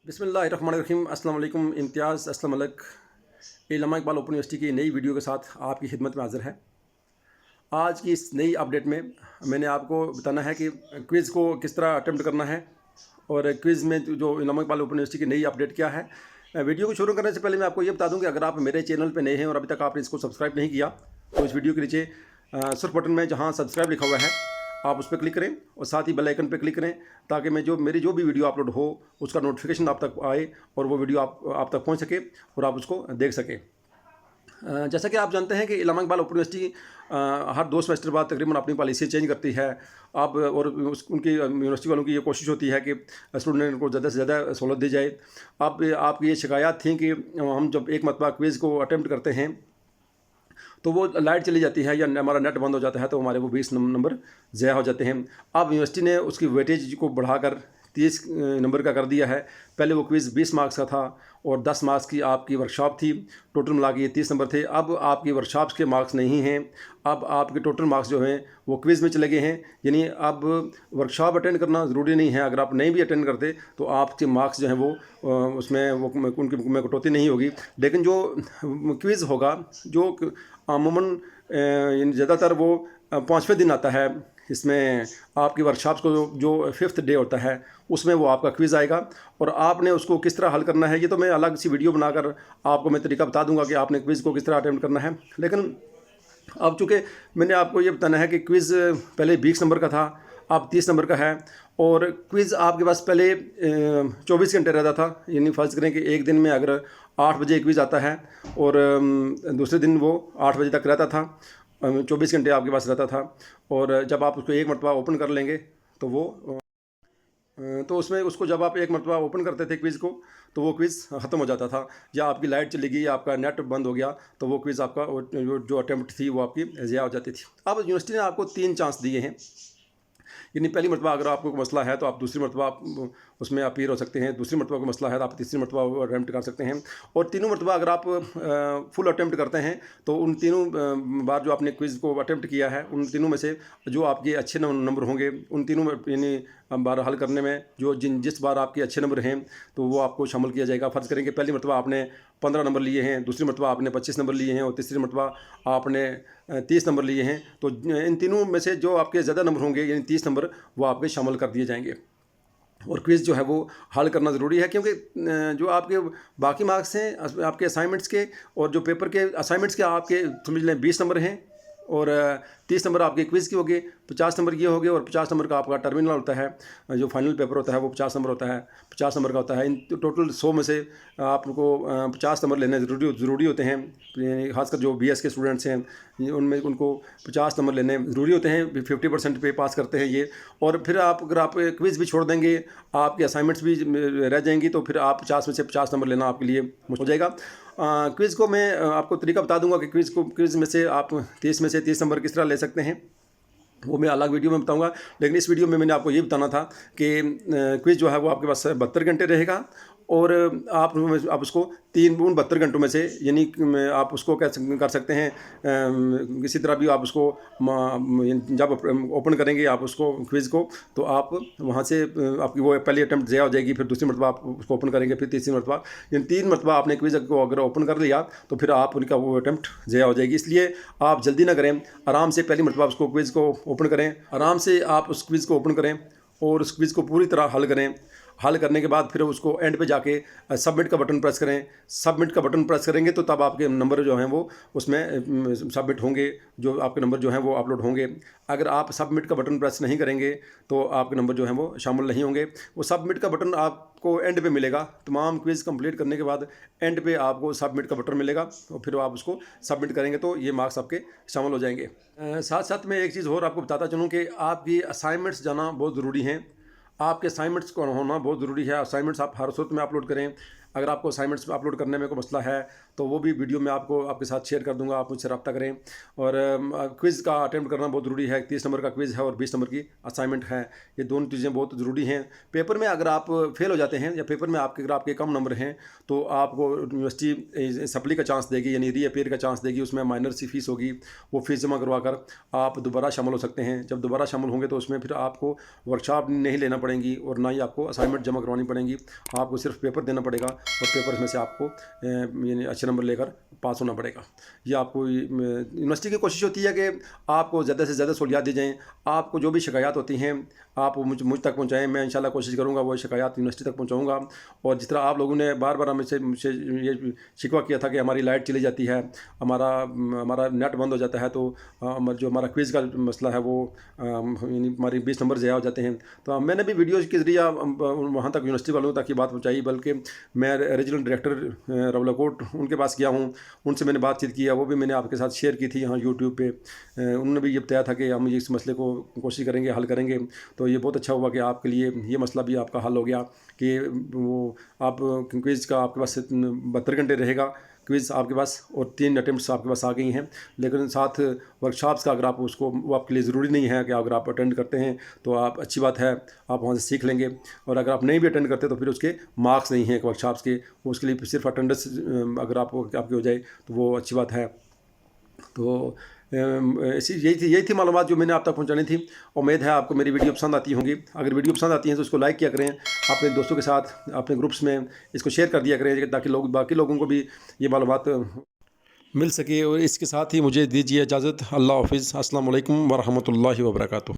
बिस्मिल्लाहिर्रहमानिर्रहीम। अस्सलाम वालेकुम। इम्तियाज़ अस्लम मलिक इल्लामा इकबाल ओपन यूनिवर्सिटी की नई वीडियो के साथ आपकी खिदमत में हाज़िर है। आज की इस नई अपडेट में मैंने आपको बताना है कि क्विज़ को किस तरह अटेम्प्ट करना है और क्विज़ में जो इल्लामा इकबाल ओपन यूनिवर्सिटी की नई अपडेट क्या है। वीडियो को शुरू करने से पहले मैं आपको ये बता दूं कि अगर आप मेरे चैनल पर नए हैं और अभी तक आपने इसको सब्सक्राइब नहीं किया तो इस वीडियो के नीचे सर्च बटन में जहाँ सब्सक्राइब लिखा हुआ है आप उस पर क्लिक करें और साथ ही बेल आइकन पर क्लिक करें ताकि मेरी जो भी वीडियो अपलोड हो उसका नोटिफिकेशन आप तक आए और वो वीडियो आप तक पहुंच सके और आप उसको देख सकें। जैसा कि आप जानते हैं कि इल्लामा इकबाल ओपन यूनिवर्सिटी हर 2 सेमेस्टर बाद तकरीबन अपनी पॉलिसी चेंज करती है। अब और उनकी यूनिवर्सिटी वालों की ये कोशिश होती है कि स्टूडेंट को ज़्यादा से ज़्यादा सहूलत दी जाए। अब आपकी ये शिकायत थी कि हम जब एक मरतबा क्विज़ को अटैम्प्ट करते हैं तो वो लाइट चली जाती है या हमारा नेट बंद हो जाता है तो हमारे वो 20 नंबर ज़ाया हो जाते हैं। अब यूनिवर्सिटी ने उसकी वेटेज को बढ़ाकर 30 नंबर का कर दिया है। पहले वो क्विज़ 20 मार्क्स का था और 10 मार्क्स की आपकी वर्कशॉप थी। टोटल मिला के ये 30 नंबर थे। अब आपकी वर्कशॉप्स के मार्क्स नहीं हैं, अब आपके टोटल मार्क्स जो हैं वो क्विज़ में चले गए हैं। यानी अब वर्कशॉप अटेंड करना ज़रूरी नहीं है। अगर आप नहीं भी अटेंड करते तो आपके मार्क्स जो हैं वो उसमें वो उनकी में कटौती नहीं होगी। लेकिन जो क्विज़ होगा जो अमूमन ज़्यादातर वो 5वें दिन आता है। इसमें आपकी वर्कशॉप्स को जो 5th डे होता है उसमें वो आपका क्विज़ आएगा और आपने उसको किस तरह हल करना है ये तो मैं अलग सी वीडियो बनाकर आपको मैं तरीका बता दूंगा कि आपने क्विज़ को किस तरह अटेम्प्ट करना है। लेकिन अब चूँकि मैंने आपको ये बताना है कि क्विज़ पहले 20 नंबर का था, अब 30 नंबर का है और क्विज़ आपके पास पहले 24 घंटे रहता था। यानी फ़र्ज़ करें कि एक दिन में अगर 8 बजे क्विज़ आता है और दूसरे दिन वो 8 बजे तक रहता था, 24 घंटे आपके पास रहता था। और जब आप उसको एक मरतबा ओपन कर लेंगे तो वो तो उसमें उसको जब आप एक मरतबा ओपन करते थे क्विज़ को तो वो क्विज़ ख़त्म हो जाता था, या आपकी लाइट चली गई या आपका नेट बंद हो गया तो वो क्विज़ आपका जो अटैम्प्ट थी वो आपकी ज़ाया हो जाती थी। अब यूनिवर्सिटी ने आपको 3 चांस दिए हैं। यानी पहली मरतबा अगर आपको कोई मसला है तो आप दूसरी मरतबा आप उसमें अपीयर हो सकते हैं, दूसरी मरतबा कोई मसला है तो आप तीसरी मरतबा अटैम्प्ट कर सकते हैं। और तीनों मरतबा अगर आप फुल अटैम्प्ट करते हैं तो उन तीनों बार जो आपने क्विज़ को अटैम्प्ट किया है उन तीनों में से जो आपके अच्छे नंबर होंगे उन तीनों में यानी बार हल करने में जिस बार आपके अच्छे नंबर हैं तो वो आपको शामिल किया जाएगा। फ़र्ज़ करें कि पहली मरतबा आपने 15 नंबर लिए हैं, दूसरी मरतबा आपने 25 नंबर लिए हैं और तीसरी मरतबा आपने 30 नंबर लिए हैं, तो इन तीनों में से जो आपके ज़्यादा नंबर होंगे यानी 30 नंबर वो आपके शामिल कर दिए जाएंगे। और क्विज़ जो है वो हल करना ज़रूरी है क्योंकि जो आपके बाकी मार्क्स हैं आपके असाइनमेंट्स के और जो पेपर के असाइनमेंट्स के आपके समझ लें 20 नंबर हैं और 30 नंबर आपके क्विज़ के हो गए, 50 नंबर ये हो गए और 50 नंबर का आपका टर्मिनल होता है, जो फाइनल पेपर होता है वो 50 नंबर होता है, 50 नंबर का होता है। इन टोटल 100 में से आपको 50 नंबर लेने ज़रूरी होते हैं। खासकर जो BS के स्टूडेंट्स हैं उनमें उनको 50 नंबर लेने ज़रूरी होते हैं, 50% पे पास करते हैं ये। और फिर अगर आप क्विज़ भी छोड़ देंगे, आपके असाइनमेंट्स भी रह जाएंगी तो फिर आप 50 में से 50 नंबर लेना आपके लिए मुश्किल हो जाएगा। क्विज़ को मैं आपको तरीका बता दूंगा कि क्विज़ में से आप 30 में से 30 नंबर किस तरह ले सकते हैं, वो मैं अलग वीडियो में बताऊंगा। लेकिन इस वीडियो में मैंने आपको ये बताना था कि क्विज़ जो है वो आपके पास 72 घंटे रहेगा और आप उसको 72 घंटों में से यानी आप उसको कैसे कर सकते हैं, किसी तरह भी आप उसको जब ओपन करेंगे आप उसको क्विज़ को तो आप वहाँ से आपकी वो पहली अटैम्प्ट ज़ाया हो जाएगी, फिर दूसरी मरतबा आप उसको ओपन करेंगे, फिर तीसरी मरतबा, यानी 3 मरतबा आपने क्विज़ को अगर ओपन कर लिया तो फिर आप उनका वो अटैम्प्ट ज़ाया हो जाएगी। इसलिए आप जल्दी ना करें, आराम से पहली मरतबा उसको क्विज़ को ओपन करें, आराम से आप उस क्विज़ को ओपन करें और उस क्विज़ को पूरी तरह हल करें। हल करने के बाद फिर उसको एंड पे जाके सबमिट का बटन प्रेस करें। सबमिट का बटन प्रेस करेंगे तो तब आपके नंबर जो हैं वो उसमें सबमिट होंगे, जो आपके नंबर जो हैं वो अपलोड होंगे। अगर आप सबमिट का बटन प्रेस नहीं करेंगे तो आपके नंबर जो हैं वो शामिल नहीं होंगे। वो सबमिट का बटन आपको एंड पे मिलेगा, तमाम क्विज़ कंप्लीट करने के बाद एंड पे आपको सबमिट का बटन मिलेगा और फिर आप उसको सबमिट करेंगे तो ये मार्क्स आपके शामिल हो जाएंगे। साथ साथ मैं एक चीज़ और आपको बताता चलूँ कि आपकी असाइनमेंट्स जाना बहुत ज़रूरी हैं। आपके असाइनमेंट्स को होना बहुत ज़रूरी है। असाइनमेंट्स आप हर सूरत में अपलोड करें। अगर आपको असाइनमेंट्स अपलोड करने में कोई मसला है तो वो भी वीडियो में आपको आपके साथ शेयर कर दूंगा, आप मुझसे रब्ता करें। और क्विज़ का अटेम्प्ट करना बहुत ज़रूरी है। 30 नंबर का क्विज़ है और 20 नंबर की असाइनमेंट है, ये दोनों चीज़ें बहुत ज़रूरी हैं। पेपर में अगर आप फेल हो जाते हैं या पेपर में अगर आपके कम नंबर हैं तो आपको यूनिवर्सिटी सप्ली का चांस देगी, यानी रीअपीयर का चांस देगी। उसमें माइनर सी फीस होगी, वो फीस जमा करवा कर आप दोबारा शामिल हो सकते हैं। जब दोबारा शामिल होंगे तो उसमें फिर आपको वर्कशॉप नहीं लेना पड़ेगी और ना ही आपको असाइनमेंट जमा करवानी पड़ेंगी। आपको सिर्फ पेपर देना पड़ेगा और पेपर में से आपको यानी अच्छे नंबर लेकर पास होना पड़ेगा। ये आपको यूनिवर्सिटी की कोशिश होती है कि आपको ज़्यादा से ज़्यादा सहूलियात दी जाएँ। आपको जो भी शिकायत होती हैं आप मुझ तक पहुँचाएँ। मैं इंशाल्लाह कोशिश करूँगा वो शिकायत यूनिवर्सिटी तक पहुँचाऊँगा। और जिस तरह आप लोगों ने बार बार मुझसे ये शिकवा किया था कि हमारी लाइट चली जाती है, हमारा नेट बंद हो जाता है, तो जो हमारा क्विज़ का मसला है वो यानी हमारी 20 नंबर ज़ाया हो जाते हैं। तो मैंने भी वीडियोज़ के ज़रिए वहाँ तक यूनिवर्सिटी वालों तक ये बात पहुँचाई, बल्कि मैं रीजनल डायरेक्टर रवलाकोट उनके पास गया हूँ, उनसे मैंने बातचीत की है, वो भी मैंने आपके साथ शेयर की थी यहाँ यूट्यूब पे। उन्होंने भी ये बताया था कि हम इस मसले को कोशिश करेंगे, हल करेंगे। तो ये बहुत अच्छा हुआ कि आपके लिए ये मसला भी आपका हल हो गया कि वो आप क्विज़ का आपके पास 72 घंटे रहेगा क्विज़ आपके पास, और 3 अटेम्प्ट्स आपके पास आ गई हैं। लेकिन साथ वर्कशॉप्स का अगर आप उसको, वो आपके लिए ज़रूरी नहीं है कि अगर आप अटेंड करते हैं तो आप अच्छी बात है, आप वहाँ से सीख लेंगे। और अगर आप नहीं भी अटेंड करते तो फिर उसके मार्क्स नहीं हैं वर्कशॉप्स के, उसके लिए सिर्फ अटेंडेंस अगर आपकी हो जाए तो वो अच्छी बात है। तो यही थी मालूमात जो मैंने आप तक पहुंचानी थी। उम्मीद है आपको मेरी वीडियो पसंद आती होंगी। अगर वीडियो पसंद आती है तो उसको लाइक किया करें, अपने दोस्तों के साथ अपने ग्रुप्स में इसको शेयर कर दिया करें ताकि बाकी लोगों को भी ये मालूमात मिल सके। और इसके साथ ही मुझे दीजिए इजाज़त। अल्लाह हाफिज़। अस्सलाम वालेकुम व रहमतुल्लाहि व बरकातुहू।